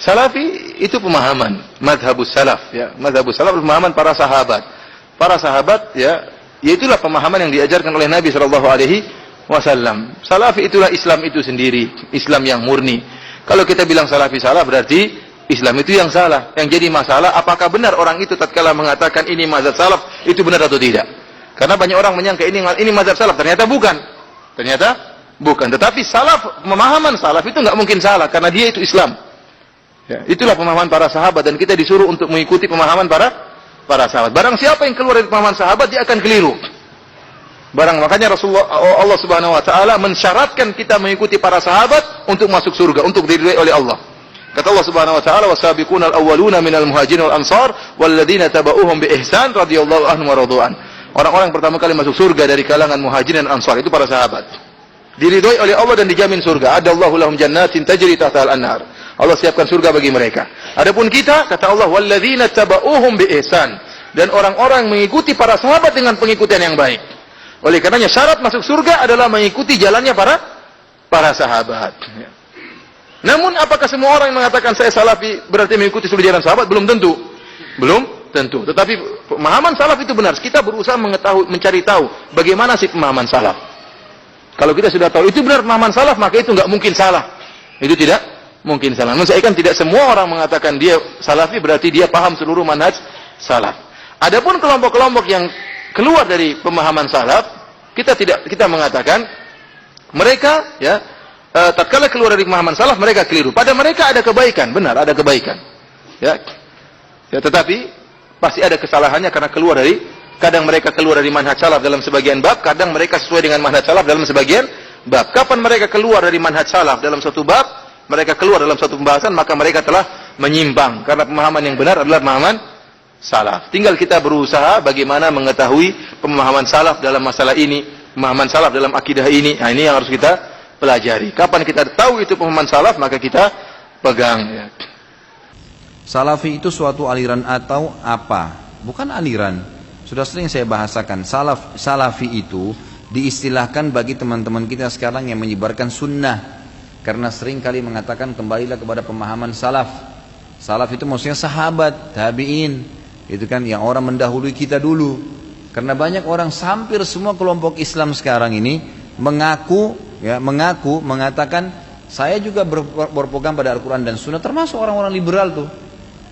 Salafi itu pemahaman madhabus salaf, ya. Madhabus salaf pemahaman para sahabat. Para sahabat, ya, yaitulah pemahaman yang diajarkan oleh Nabi sallallahu alaihi wasallam. Salafi itulah Islam itu sendiri, Islam yang murni. Kalau kita bilang salafi salah berarti Islam itu yang salah. Yang jadi masalah apakah benar orang itu tatkala mengatakan ini mazhab salaf itu benar atau tidak? Karena banyak orang menyangka ini mazhab salaf, ternyata bukan. Ternyata bukan. Tetapi salaf, pemahaman salaf itu enggak mungkin salah karena dia itu Islam. Ya, itulah pemahaman para sahabat dan kita disuruh untuk mengikuti pemahaman para sahabat. Barang siapa yang keluar dari pemahaman sahabat dia akan keliru. Makanya Rasulullah Allah Subhanahu wa taala mensyaratkan kita mengikuti para sahabat untuk masuk surga, untuk diridhai oleh Allah. Kata Allah Subhanahu wa taala, "Wasabiqunal awwaluna minal muhajirin wal ansar walladzina tabauhum bi ihsan radhiyallahu anhum wa radu'an." Orang-orang pertama kali masuk surga dari kalangan muhajirin dan ansar itu para sahabat. Diridhai oleh Allah dan dijamin surga. Adallahu lahum jannatin tajri tahtal anhar. Allah siapkan surga bagi mereka. Adapun kita, kata Allah, walladzina tabauhum bi ihsan, dan orang-orang mengikuti para sahabat dengan pengikutan yang baik. Oleh karenanya syarat masuk surga adalah mengikuti jalannya para sahabat. Namun apakah semua orang yang mengatakan saya salafi berarti mengikuti seluruh jalan sahabat? Belum tentu. Belum tentu. Tetapi pemahaman salaf itu benar. Kita berusaha mencari tahu bagaimana sih pemahaman salaf. Kalau kita sudah tahu itu benar pemahaman salaf, maka itu enggak mungkin salah. Itu tidak mungkin salah. Namun saya kan tidak semua orang mengatakan dia salafi berarti dia paham seluruh manhaj salaf. Adapun kelompok-kelompok yang keluar dari pemahaman salaf, kita mengatakan mereka, ya, tatkala keluar dari pemahaman salaf mereka keliru. Pada mereka ada kebaikan, benar ada kebaikan. Ya, tetapi pasti ada kesalahannya karena kadang mereka keluar dari manhaj salaf dalam sebagian bab, kadang mereka sesuai dengan manhaj salaf dalam sebagian bab. Kapan mereka keluar dari manhaj salaf dalam suatu bab, mereka keluar dalam satu pembahasan, maka mereka telah menyimpang. Karena pemahaman yang benar adalah pemahaman salaf. Tinggal kita berusaha bagaimana mengetahui pemahaman salaf dalam masalah ini, pemahaman salaf dalam akidah ini. Nah, ini yang harus kita pelajari. Kapan kita tahu itu pemahaman salaf, maka kita pegang. Ya. Salafi itu suatu aliran atau apa? Bukan aliran. Sudah sering saya bahasakan. Salafi itu diistilahkan bagi teman-teman kita sekarang yang menyebarkan sunnah. Karena sering kali mengatakan kembalilah kepada pemahaman salaf. Salaf itu maksudnya sahabat, tabi'in, itu kan yang orang mendahului kita dulu. Karena banyak orang, hampir semua kelompok Islam sekarang ini mengatakan saya juga berpegang pada Al-Quran dan Sunnah, termasuk orang-orang liberal tuh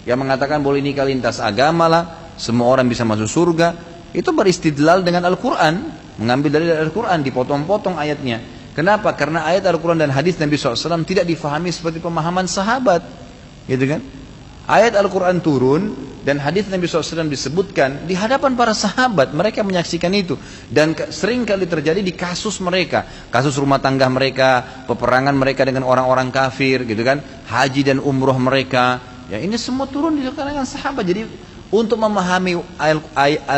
yang mengatakan boleh nikah lintas agama lah, semua orang bisa masuk surga. Itu beristidlal dengan Al-Quran, mengambil dari Al-Quran, dipotong-potong ayatnya. Kenapa? Karena ayat Al-Quran dan hadis Nabi SAW tidak difahami seperti pemahaman sahabat, gitu kan? Ayat Al-Quran turun dan hadis Nabi SAW disebutkan di hadapan para sahabat, mereka menyaksikan itu dan sering kali terjadi di kasus mereka, kasus rumah tangga mereka, peperangan mereka dengan orang-orang kafir, gitu kan? Haji dan umroh mereka, ya ini semua turun di kalangan sahabat. Jadi untuk memahami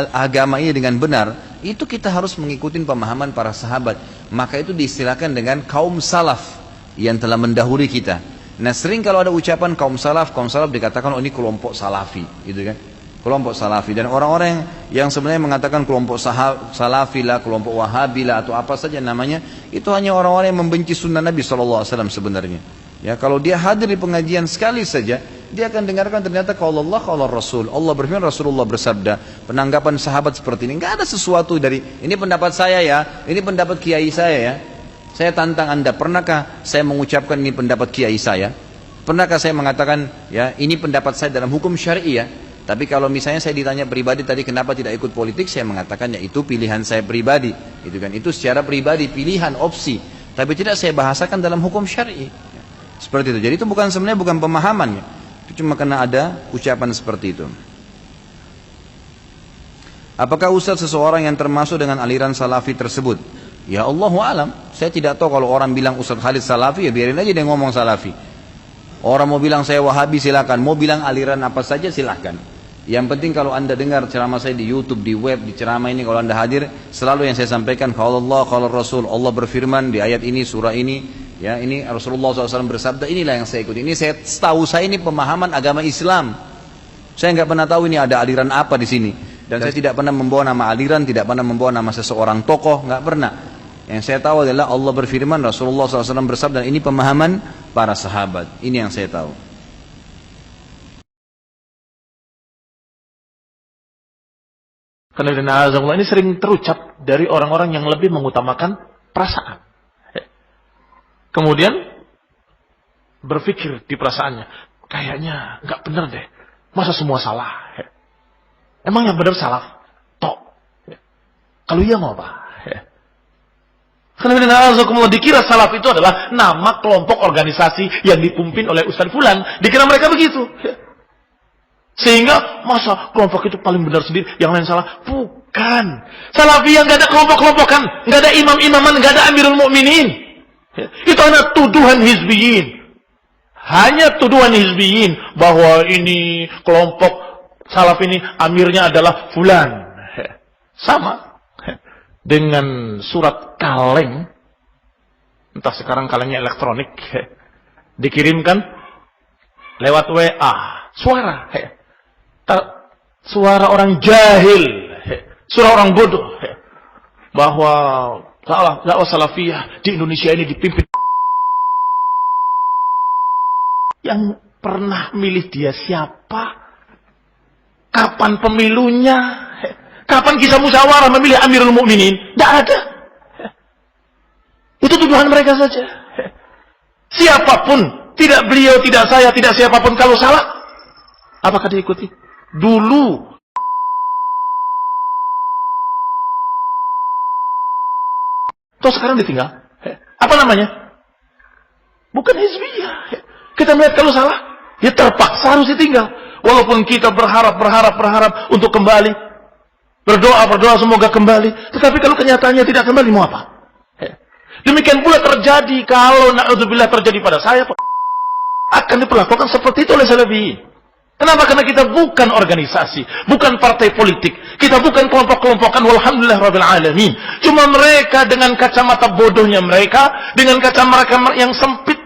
agama ini dengan benar, itu kita harus mengikuti pemahaman para sahabat. Maka itu diistilahkan dengan kaum salaf yang telah mendahului kita. Nah, sering kalau ada ucapan kaum salaf dikatakan oh ini kelompok salafi, gitu kan? Kelompok salafi. Dan orang-orang yang sebenarnya mengatakan kelompok salafi lah, kelompok wahabi lah, atau apa saja namanya, itu hanya orang-orang yang membenci sunnah Nabi SAW sebenarnya. Ya, kalau dia hadir di pengajian sekali saja, dia akan dengarkan ternyata kalau Allah, kalau Rasul. Allah berfirman, Rasulullah bersabda, penanggapan sahabat seperti ini. Enggak ada sesuatu dari, ini pendapat saya ya, ini pendapat kiai saya ya. Saya tantang Anda, pernahkah saya mengucapkan ini pendapat kiai saya? Pernahkah saya mengatakan, ya ini pendapat saya dalam hukum syar'i ya? Tapi kalau misalnya saya ditanya pribadi tadi kenapa tidak ikut politik, saya mengatakan ya itu pilihan saya pribadi. Itu kan, itu secara pribadi, pilihan, opsi. Tapi tidak saya bahasakan dalam hukum syar'i. Seperti itu. Jadi itu sebenarnya bukan pemahamannya. Itu cuma karena ada ucapan seperti itu. Apakah Ustaz seseorang yang termasuk dengan aliran salafi tersebut? Ya Allahu alam. Saya tidak tahu kalau orang bilang Ustaz Khalid salafi, ya biarin aja dia ngomong salafi. Orang mau bilang saya wahabi silakan, mau bilang aliran apa saja silakan. Yang penting kalau Anda dengar ceramah saya di YouTube, di web, di ceramah ini, kalau Anda hadir, selalu yang saya sampaikan kalau Allah, kalau Rasul, Allah berfirman di ayat ini, surah ini, ya ini Rasulullah SAW bersabda, inilah yang saya ikuti. Ini saya tahu, saya ini pemahaman agama Islam. Saya nggak pernah tahu ini ada aliran apa di sini. Dan saya tidak pernah membawa nama aliran, tidak pernah membawa nama seseorang tokoh, nggak pernah. Yang saya tahu adalah Allah berfirman, Rasulullah SAW bersabda, ini pemahaman para sahabat. Ini yang saya tahu. Karena ini sering terucap dari orang-orang yang lebih mengutamakan perasaan. Kemudian berpikir di perasaannya, kayaknya nggak benar deh. Masa semua salah? Emang yang benar salah? Tok. Kalau iya mau apa? Karena dikira salaf itu adalah nama kelompok organisasi yang dipimpin oleh Ustaz Fulan. Dikira mereka begitu. Sehingga masa kelompok itu paling benar sendiri, yang lain salah? Bukan. Salafiyah nggak ada kelompok-kelompokan, nggak ada imam-imaman, nggak ada amirul mukminin. Itu hanya tuduhan hizbiyin. Hanya tuduhan hizbiyin bahwa ini kelompok salaf ini amirnya adalah fulan. Sama dengan surat kaleng, entah sekarang kalengnya elektronik, dikirimkan lewat WA, suara orang jahil, suara orang bodoh, bahwa dakwah salafiyah di Indonesia ini dipimpin. Yang pernah milih dia siapa? Kapan pemilunya? Kapan kisah musyawarah memilih Amirul Mukminin? Tidak ada. Itu tuduhan mereka saja. Siapapun, tidak beliau, tidak saya, tidak siapapun, kalau salah, apakah diikuti? Dulu toh sekarang ditinggal. Apa namanya? Bukan hizbiyah. Kita melihat kalau salah, ya terpaksa harus ditinggal. Walaupun kita berharap untuk kembali, berdoa semoga kembali. Tetapi kalau kenyataannya tidak kembali, mau apa? Demikian pula terjadi kalau na'udzubillah terjadi pada saya, akan diperlakukan seperti itu oleh salafiyin. Kenapa? Karena kita bukan organisasi, bukan partai politik, kita bukan kelompok-kelompokan. Walhamdulillah rabbil alamin. Cuma mereka dengan kacamata bodohnya mereka, dengan kacamata mereka yang sempit,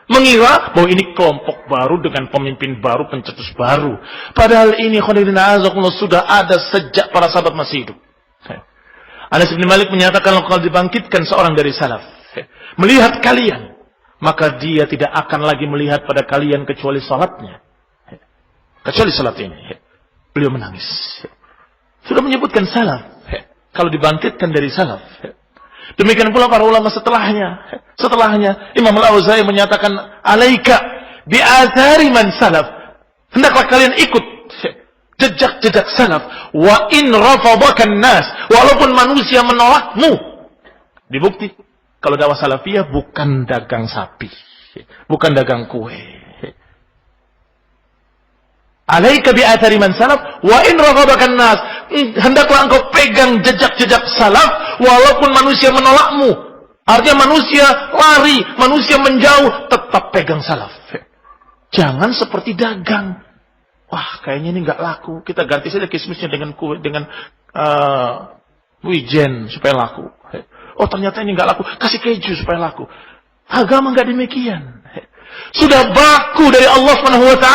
mengira bahwa ini kelompok baru dengan pemimpin baru, pencetus baru. Padahal ini sudah ada sejak para sahabat masih hidup. Anas bin Malik menyatakan, kalau dibangkitkan seorang dari salaf melihat kalian, maka dia tidak akan lagi melihat pada kalian kecuali salatnya. Kecuali salat ini. Beliau menangis. Sudah menyebutkan salaf. Kalau dibangkitkan dari salaf. Demikian pula para ulama setelahnya. Imam Al-Auza'i menyatakan, alaika bi'athari man salaf. Hendaklah kalian ikut jejak-jejak salaf. Wa in rafadakan nas. Walaupun manusia menolakmu. Dibukti. Kalau dakwah salafiyah bukan dagang sapi. Bukan dagang kue. Alaika bi'athari man salaf wa in rafadakan nas. Hendaklah engkau pegang jejak-jejak salaf walaupun manusia menolakmu. Artinya manusia lari, manusia menjauh, tetap pegang salaf. Jangan seperti dagang. Wah, kayaknya ini enggak laku. Kita ganti saja kismisnya dengan kue, dengan wijen supaya laku. Oh, ternyata ini enggak laku. Kasih keju supaya laku. Agama enggak demikian. Sudah baku dari Allah SWT,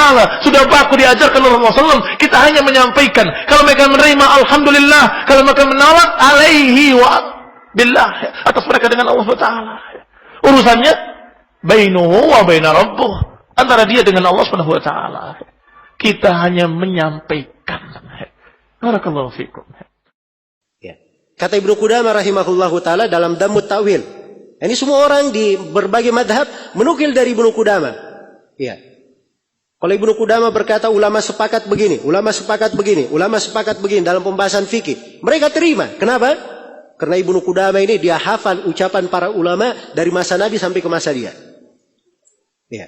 sudah baku diajarkan oleh Rasulullah SAW. Kita hanya menyampaikan. Kalau mereka menerima, alhamdulillah. Kalau mereka menolak, alaihi wa billah, atas mereka dengan Allah SWT. Urusannya bainuhu wa baina rabbuh, antara dia dengan Allah SWT. Kita hanya menyampaikan. Barakallahu fikum. Ya. Kata Ibnu Qudamah rahimahullahu taala dalam Dammut Ta'wil. Ini semua orang di berbagai madhab menukil dari Ibnu Qudamah. Ya. Kalau Ibnu Qudamah berkata ulama sepakat begini, ulama sepakat begini, ulama sepakat begini dalam pembahasan fikih, mereka terima. Kenapa? Karena Ibnu Qudamah ini dia hafal ucapan para ulama dari masa Nabi sampai ke masa dia. Ya.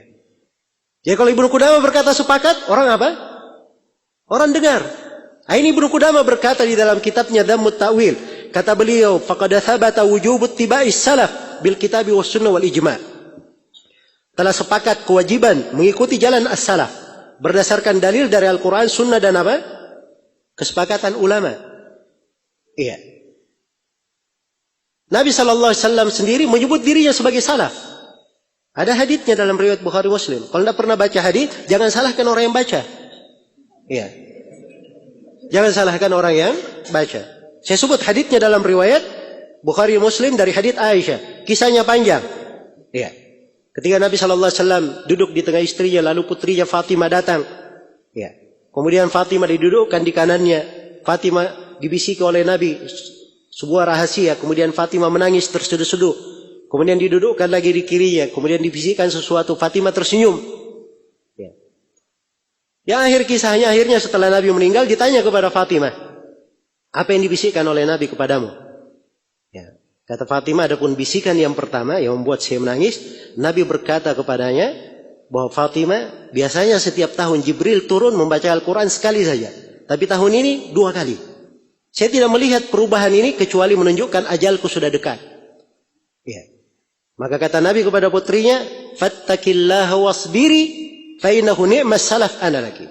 Jadi kalau Ibnu Qudamah berkata sepakat, orang apa? Orang dengar. Ini Ibnu Qudamah berkata di dalam kitabnya Dammut Ta'wil. Kata beliau, faqad thabata wujub ittiba'is salaf bil kitab was sunnah wal ijma'. Telah sepakat kewajiban mengikuti jalan as-salaf berdasarkan dalil dari Al-Qur'an, sunnah dan apa? Kesepakatan ulama. Iya. Nabi sallallahu alaihi wasallam sendiri menyebut dirinya sebagai salaf. Ada haditsnya dalam riwayat Bukhari Muslim. Kalau tidak pernah baca hadits, jangan salahkan orang yang baca. Iya. Jangan salahkan orang yang baca. Saya sebut haditsnya dalam riwayat Bukhari Muslim dari hadits Aisyah. Kisahnya panjang. Ya. Ketika Nabi SAW duduk di tengah istrinya, lalu putrinya Fatimah datang. Ya. Kemudian Fatimah didudukkan di kanannya, Fatimah dibisiki oleh Nabi sebuah rahasia, kemudian Fatimah menangis terseduh-seduh, kemudian didudukkan lagi di kirinya, kemudian dibisikkan sesuatu, Fatimah tersenyum. Yang akhir kisahnya, akhirnya setelah Nabi meninggal ditanya kepada Fatimah, apa yang dibisikkan oleh Nabi kepadamu? Ya. Kata Fatimah, adapun bisikan yang pertama yang membuat saya menangis, Nabi berkata kepadanya bahwa Fatimah, biasanya setiap tahun Jibril turun membaca Al-Quran sekali saja, tapi tahun ini 2 kali. Saya tidak melihat perubahan ini kecuali menunjukkan ajalku sudah dekat. Ya. Maka kata Nabi kepada putrinya, fattaqillaha wasbiri fa innahu ni'mas salaf ana laki.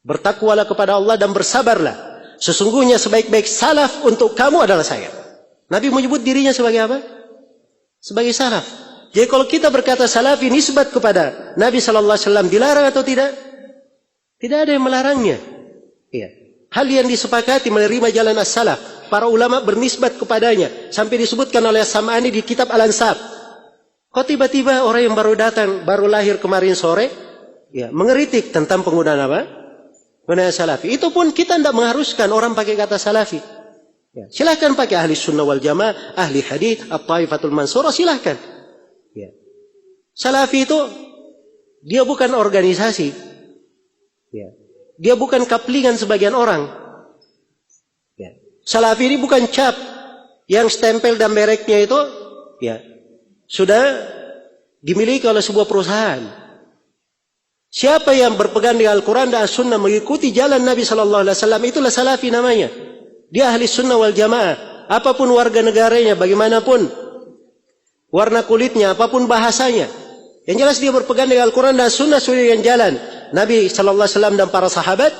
Bertakwalah kepada Allah dan bersabarlah. Sesungguhnya sebaik-baik salaf untuk kamu adalah saya. Nabi menyebut dirinya sebagai apa? Sebagai salaf. Jadi kalau kita berkata salafi nisbat kepada Nabi sallallahu alaihi wasallam dilarang atau tidak? Tidak ada yang melarangnya. Iya. Hal yang disepakati menerima jalan as-salaf. Para ulama bernisbat kepadanya sampai disebutkan oleh As-Sam'ani di kitab Al-Ansab. Kok tiba-tiba orang yang baru datang, baru lahir kemarin sore, ya, mengeritik tentang penggunaan apa? Penggunaan salafi. Itu pun kita tidak mengharuskan orang pakai kata salafi. Ya, silahkan pakai ahli sunnah wal jamaah, ahli hadith, at-taifatul mansurah, silahkan. Ya. Salafi itu dia bukan organisasi. Ya. Dia bukan kaplingan sebagian orang. Ya. Salafi ini bukan cap yang stempel dan mereknya itu ya sudah dimiliki oleh sebuah perusahaan. Siapa yang berpegang dengan Al-Quran dan As-Sunnah mengikuti jalan Nabi Sallallahu Alaihi Wasallam, itulah salafi namanya. Dia ahli sunnah wal jamaah. Apapun warga negaranya, bagaimanapun warna kulitnya, apapun bahasanya, yang jelas dia berpegang dengan Al-Quran dan As-Sunnah sesuai dengan jalan Nabi Sallallahu Alaihi Wasallam dan para sahabat,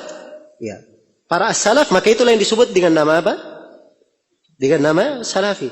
ya, para as-salaf. Maka itulah yang disebut dengan nama apa? Dengan nama salafi.